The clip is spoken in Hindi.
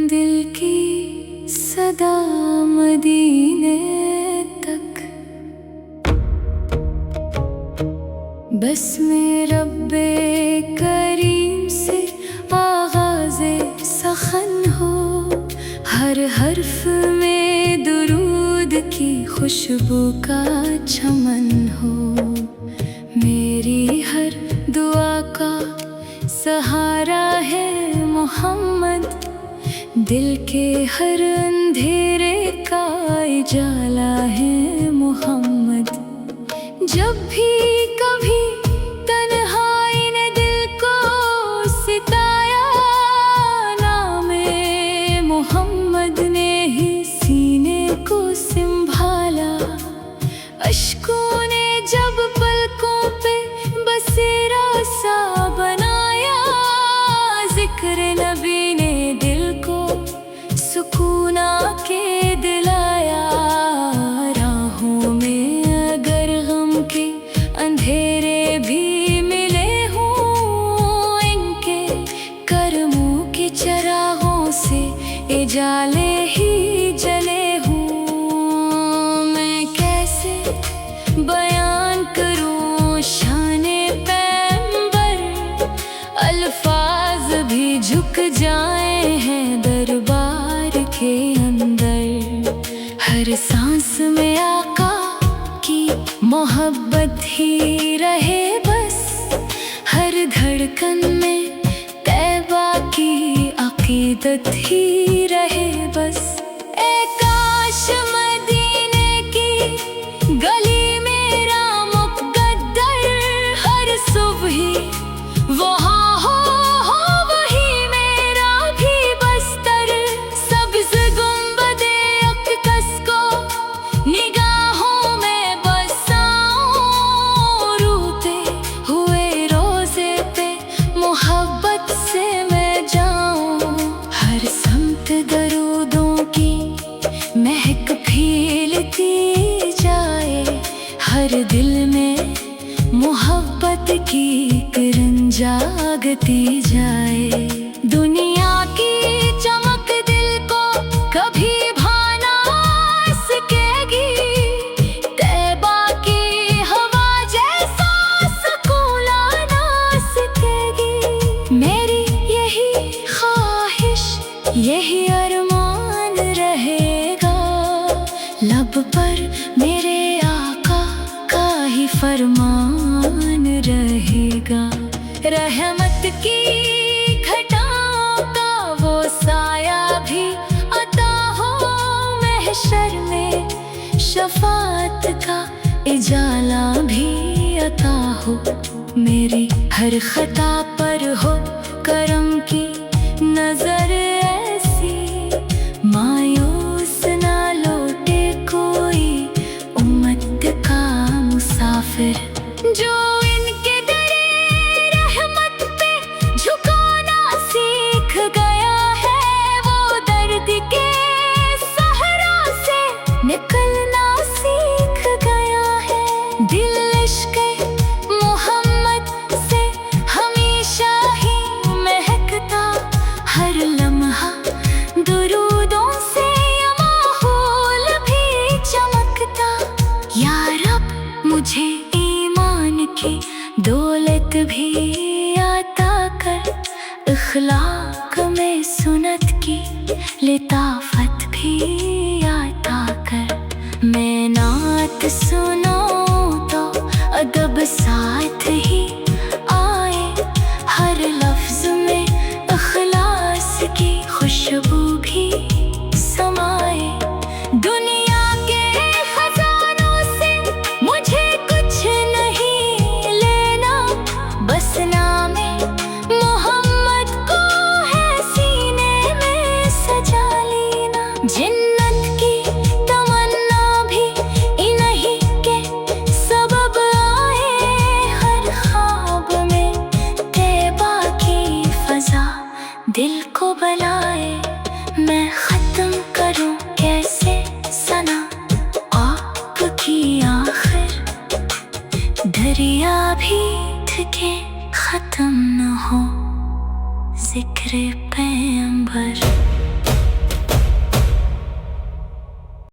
दिल की सदा मदीने तक, बस में रब्बे करीम से आगाज़े सखन हो। हर हर्फ में दुरूद की खुशबू का चमन हो। मेरी हर दुआ का सहारा है मोहम्मद, दिल के हर अंधेरे का उजाला है मोहम्मद। जब भी कभी तन्हाई ने दिल को सिताया, नामे मोहम्मद ने ही सीने को संभाला। अश्कों ने जब पलकों पे बसेरा सा बनाया, जिक्र नबी ने दिल को सुकून के दिलाया। राहों में अगर गम के अंधेरे भी मिले हों, इनके करमों के चरागों से उजाले ही जले हों। मैं कैसे बयान करूं शाने पैगंबर, अल्फाज भी झुक जाए हैं दरबार के अंदर। हर सांस में आका की मोहब्बत ही रहे बस, हर धड़कन में तैबा की अकीदत ही रहे बस। ए काश मदीने की गली मेरा मुक़द्दर, हर सुबह वहाँ हो वही मेरा भी बस्तर। सब्ज़ गुंबदे अक़दस को निगाहों में बसाऊं, रोते हुए रोज़े पे मोहब्बत से मैं जाऊं। हर समत दरूदों की महक फैलती जाए, हर दिल में मोहब्बत की किरण जागती जाए। दुनिया की चमक दिल को कभी भाना सकेगी, तैबा की हवा जैसा सुकून लाना सकेगी। मेरी यही ख्वाहिश यही अरमान रहेगा, लब पर मेरे आका का ही फरमान रहेगा। रहमत की घटाओं का वो साया भी अता हो, महशर में शफाअत का इजाला भी अता हो। मेरी हर खता पर हो करम की नजर ऐसी, मायूस ना लौटे कोई उम्मत का मुसाफिर। जो इनके दरे रहमत पे झुकाना सीख गया है, वो दर्द के सहरा से निकलना सीख गया है। दिल इश्क़ मोहम्मद से हमेशा ही महकता, हर लम्हा दुरूदों से ये माहौल भी चमकता। या रब मुझे ईमान की दौलत भी अता कर, इख़लाक़ में सुन्नत की लिताफ़त भी अता कर। मैं नात सुनूं तो अदब साथ ही आए, हर लफ्ज़ में इख़लास की खुशबू भी समाए। दुनिया के खजानों से मुझे कुछ नहीं लेना, बस नामे मोहम्मद को है सीने में सजा लेना। जन्नत की तमन्ना भी इन्हीं के सबब आए, हर ख्वाब में तैबा की फ़ज़ा दिल को बुलाए। मैं ख़त्म करूं कैसे सना आपकी आखिर, दरिया भी थके ख़त्म न हो। जिक्र पे